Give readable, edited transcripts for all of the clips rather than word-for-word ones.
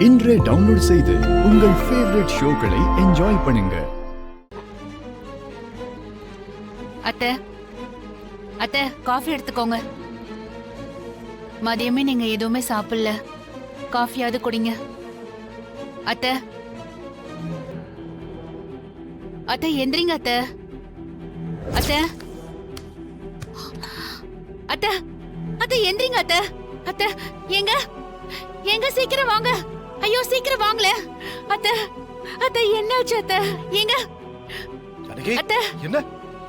இன்றே டவுன்லோட் செய்து உங்கள் ஃபேவரட் ஷோக்களை என்ஜாய் பண்ணுங்க. அத்தை அத்தை காஃபி எடுத்துக்கோங்க. மதியமே நீங்க எதுவுமே சாப்பிடல, காஃபியாவது குடிங்க. அத்தை அத்தை எந்திரிங்க அத்தை. அத்தை அத்தை அத்தை எந்திரிங்க அத்தை. அத்தை எங்க எங்க சீக்கிரம் வாங்க. ஐயோ சீக்கிரம் வாங்களே. அத்தை அத்தை என்னாச்சு அத்தை? எங்க அத்தை? என்ன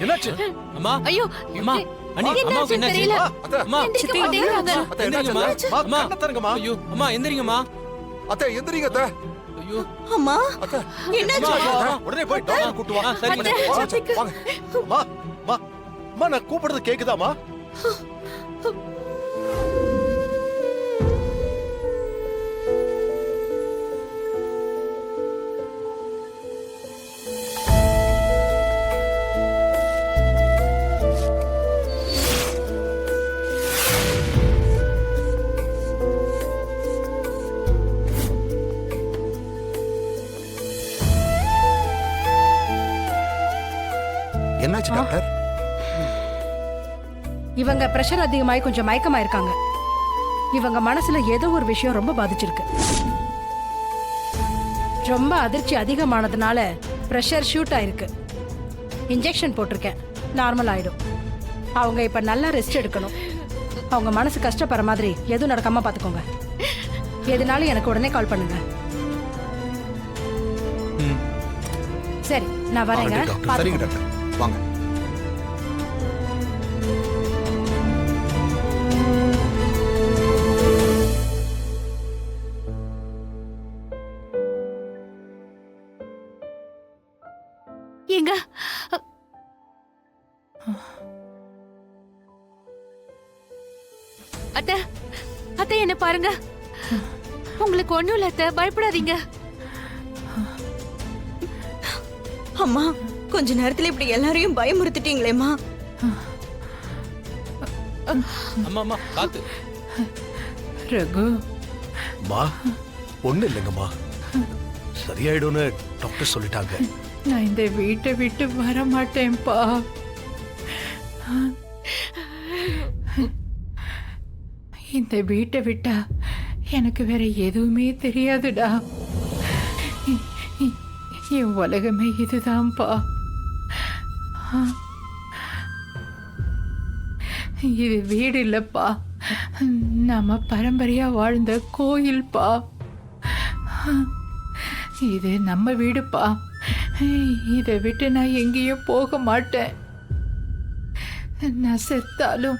என்னாச்சு? அம்மா ஐயோ அம்மா அண்ணி அம்மாவுக்கு என்னாச்சு? தெரியல. அம்மா எந்திரிக்க மாட்டேங்கிறாங்க. அத்தை என்னாச்சுமா? அம்மா கண்ண தரங்கம்மா. ஐயோ அம்மா எந்திரிங்கம்மா. அத்தை எந்திரிங்க அத்தை. ஐயோ அம்மா அத்தை என்னாச்சு? அம்மா, உடனே போய் டாக்டர் கூட்டு வா. சரிங்க. வாங்க. அம்மா அம்மா அம்மா நான் கூப்பிடுறது கேக்குதாம்மா? என்னாச்சு டாக்டர்? இவங்க பிரஷர் அதிகமாயி கொஞ்சம் மயக்கமா இருக்காங்க. இவங்க மனசுல ஏதோ ஒரு விஷயம் ரொம்ப பாதிச்சிருக்கு. ரொம்ப அதிர்ச்சி அதிகமானதுனால பிரஷர் ஷூட் ஆயிருக்கு. இன்ஜெக்ஷன் போட்டிருக்கேன், நார்மல் ஆயிடும். அவங்க இப்ப நல்லா ரெஸ்ட் எடுக்கணும். அவங்க மனசு கஷ்டப்படுற மாதிரி எதுவும் நடக்காம பாத்துக்கோங்க. எதுனாலும் எனக்கு உடனே கால் பண்ணுங்க. சரி நான் வரேங்க. சரிங்க டாக்டர் வாங்க. எங்க அத்தை அத்தை என்ன பாருங்க. உங்களுக்கு ஒண்ணும் இல்ல அத்தை, பயப்படாதீங்க. அம்மா கொஞ்ச நேரத்துல இப்படி எல்லாரையும் பயமுறுத்திட்டீங்களேம்மா. அம்மா அம்மா காத்து. ரகு அம்மா ஒண்ணு இல்லைங்கம்மா, சரியாயிடும்னு டாக்டர் சொல்லிட்டாங்க. நான் இந்த வீட்டை விட்டு வர மாட்டேன்ப்பா. இந்த வீட்டை விட்டா எனக்கு வேற எதுவுமே தெரியாதுடா. என் உலகமே இதுதான்ப்பா. இது வீடு இல்லப்பா, நம்ம பரம்பரையா வாழ்ந்த கோயில்பா. இது நம்ம வீடுப்பா. இதை விட்டு நான் எங்கேயும் போக மாட்டேன். நான் செத்தாலும்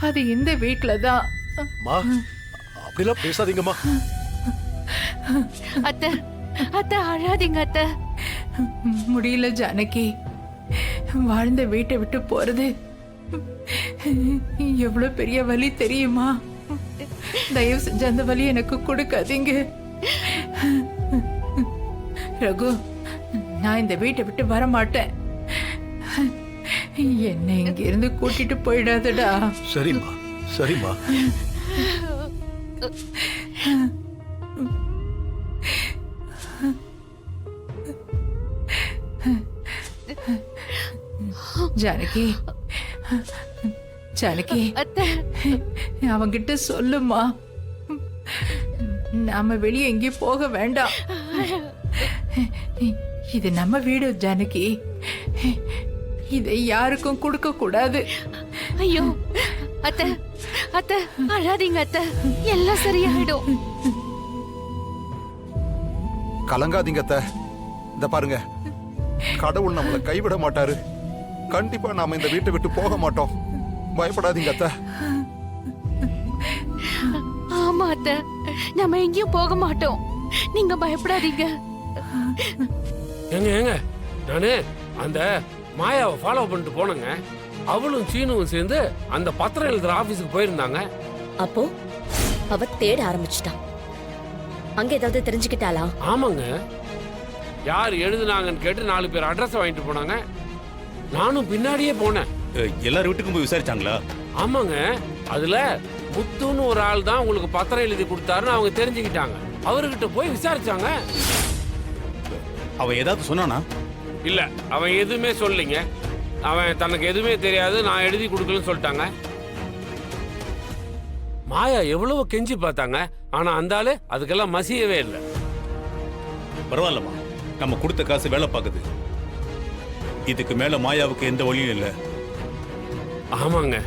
அது இந்த வீட்டுல தான். அம்மா அப்படிலாம் பேசாதீங்கம்மா. அத்தை அத்தை அழாதீங்க அத்தை. முடியல ஜானகி, வாழ்ந்த வீட்டை விட்டு போறது எவ்வளவு பெரிய வலி தெரியுமா? தயவு செஞ்சு அந்த வலி எனக்கு கொடுக்காதீங்க. ரகு, நான் இந்த வீட்டை விட்டு வர மாட்டேன். என்னை இங்க இருந்து கூட்டிட்டு போயிடாதடா. சரிம்மா சரிம்மா. ஜானகி ஜானகி, அத்தை அவங்கிட்ட சொல்லுமா, நாம வெளியே எங்கேயும் போக வேண்டாம். இது நம்ம வீடு ஜானகி, இதை யாருக்கும் கொடுக்க கூடாது. ஐயோ அத்தை அத்தை அழாதீங்க அத்தை, எல்லாம் சரியாயிடும். கலங்காதீங்க அத்தை. இந்த பாருங்க, கடவுள் நம்மளை கைவிட மாட்டாரு. கண்டிப்பா நாம இந்த வீட்டை விட்டு போக மாட்டோம். பயப்படாதீங்க அத்தை. ஆமா அத்தை, நம்ம எங்கேயும் போக மாட்டோம். நீங்க பயப்படாதீங்க. ஏங்க ஏங்க நானு அந்த மாயாவை ஃபாலோ பண்ணிட்டு போனேங்க. அவளும் சீனுவும் சேர்ந்து அந்த பத்திரம் எழுதுற ஆபீஸுக்கு போயிருந்தாங்க. அப்போ அவ தேட ஆரம்பிச்சிட்டான். அங்க ஏதாவது தெரிஞ்சுக்கிட்டாளா? ஆமாங்க, யார் எழுதுனாங்கன்னு கேட்டு 4 பேர் அட்ரஸ் வாங்கிட்டு போனாங்க. நானும் பின்னாடியே போனேன். எல்லார் வீட்டுக்கும் போய் விசாரிச்சாங்களா? ஆமாங்க, அதுல முத்துன்னு ஒரு ஆள் தான் உங்களுக்கு பத்திரம் எழுதி கொடுத்தாருன்னு அவங்க தெரிஞ்சுக்கிட்டாங்க. அவர்கிட்ட போய் விசாரிச்சாங்க. அவ ஏதாவது சொன்னானா? இல்ல, அவன் எதுவுமே சொல்லலைங்க. அவன் தனக்கு எதுவுமே தெரியாது, நான் எழுதி கொடுக்கலன்னு சொல்லிட்டாங்க. மாயா எவ்வளவு கெஞ்சி பார்த்தாங்க, ஆனா அந்த ஆளு அதுக்கெல்லாம் மசியவே இல்லை. பரவாயில்லம்மா, நம்ம கொடுத்த காசு வேலை பார்க்குது. இதுக்கு மேல மாயாவுக்கு எந்த வழியும் இல்லை. ஆமாங்க,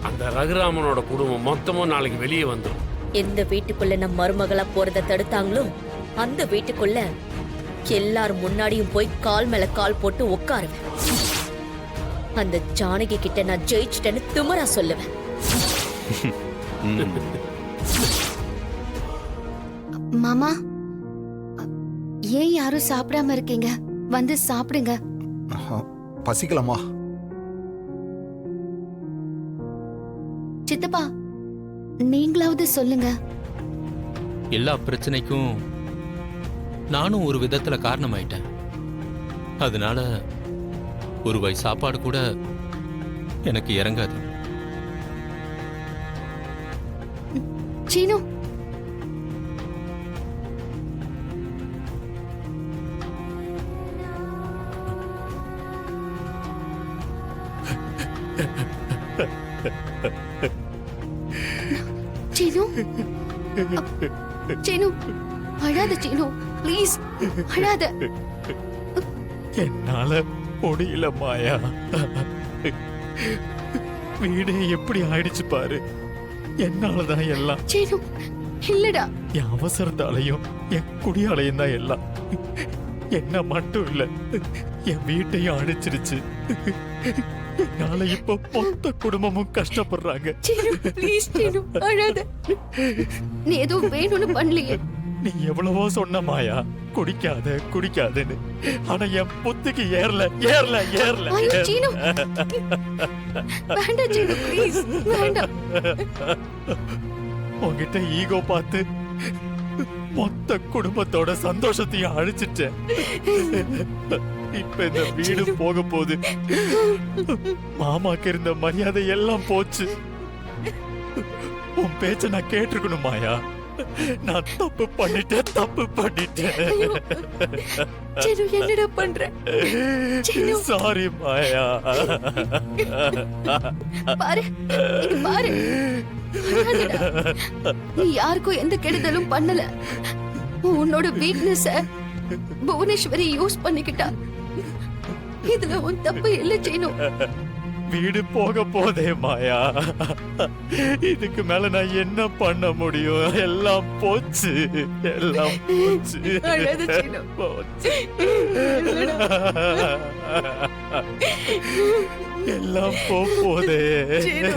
அந்த ரகுராமனோட குடும்பம் மொத்தமும் நாளைக்கு வெளியே வந்துடும். எந்த வீட்டுக்குள்ள நம்ம மருமகளா போறத தடுத்தாங்களோ அந்த வீட்டுக்குள்ள எல்லாரும் முன்னாடியும் போய் கால் மேல கால் போட்டு உட்காருவேன். அந்த ஜானகி கிட்ட நான் ஜெயிச்சிட்டேன்னு திமிரா சொல்லுவேன். மாமா, ஏன் யாரும் சாப்பிடாம இருக்கீங்க? வந்து சாப்பிடுங்க. பசிக்கலாமா? சித்தப்பா, நீங்களாவது சொல்லுங்க. எல்லா பிரச்சனைக்கும் நானும் ஒரு விதத்துல காரணமாயிட்டேன். அதனால ஒரு வாய் சாப்பாடு கூட எனக்கு இறங்காது. சீனு, சீனு, சீனு, அழாத சீனு, ப்ளீஸ் அழாத. என்னால முடியல மாயா. வீடே எப்படி ஆயிடுச்சு பாரு. என்னாலதான் எல்லாம். சீனு, இல்லடா. என் அவசரத்தாலையும் என் குடியாலையும் தான் எல்லாம். என்ன மட்டும் இல்ல, என் வீட்டையும் அழிச்சிருச்சு. என்னால இப்ப மொத்த குடும்பமும் கஷ்டப்படுறாங்க. சீனு, ப்ளீஸ் சீனு, அழாத. நீ ஏதோ வேணும்னு பண்ணலையே. நீ எவ்வளவோ சொன்ன மாயா, குடிக்காத குடிக்காதன்னு. ஆனா என் புத்திக்கு ஏறல ஏறல ஏறல. ஐயோ சீனு, வேண்டாம் சீனு, ப்ளீஸ் வேண்டாம். உன்கிட்ட ஈகோ பார்த்து மொத்த குடும்பத்தோட சந்தோஷத்தையும் அழிச்சிட்டேன். இப்ப இந்த வீடு போக போகுது. மாமாக்கு இருந்த மரியாதை எல்லாம் போச்சு. உன் பேச்ச நான் கேட்டிருக்கணும் மாயா. நான் தப்பு பண்ணிட்டேன், தப்பு பண்ணிட்டேன். சீனு, என்னடா பண்ற? சீனு, சாரி மாயா. பாரு, இங்க பாரு. அழாதடா. நீ யாருக்கும் எந்த கெடுதலும் பண்ணல. உன்னோட வீக்னஸ புவனேஸ்வரி யூஸ் பண்ணிக்கிட்டா. இதுல உன் தப்பு இல்ல சீனு. வீடு போக போதே மாயா. இதுக்கு மேல நான் என்ன பண்ண முடியும்? எல்லாம் போச்சு, எல்லாம் போச்சு, அழாத சீனு. போச்சு. எல்லாம் போதே. சீனு.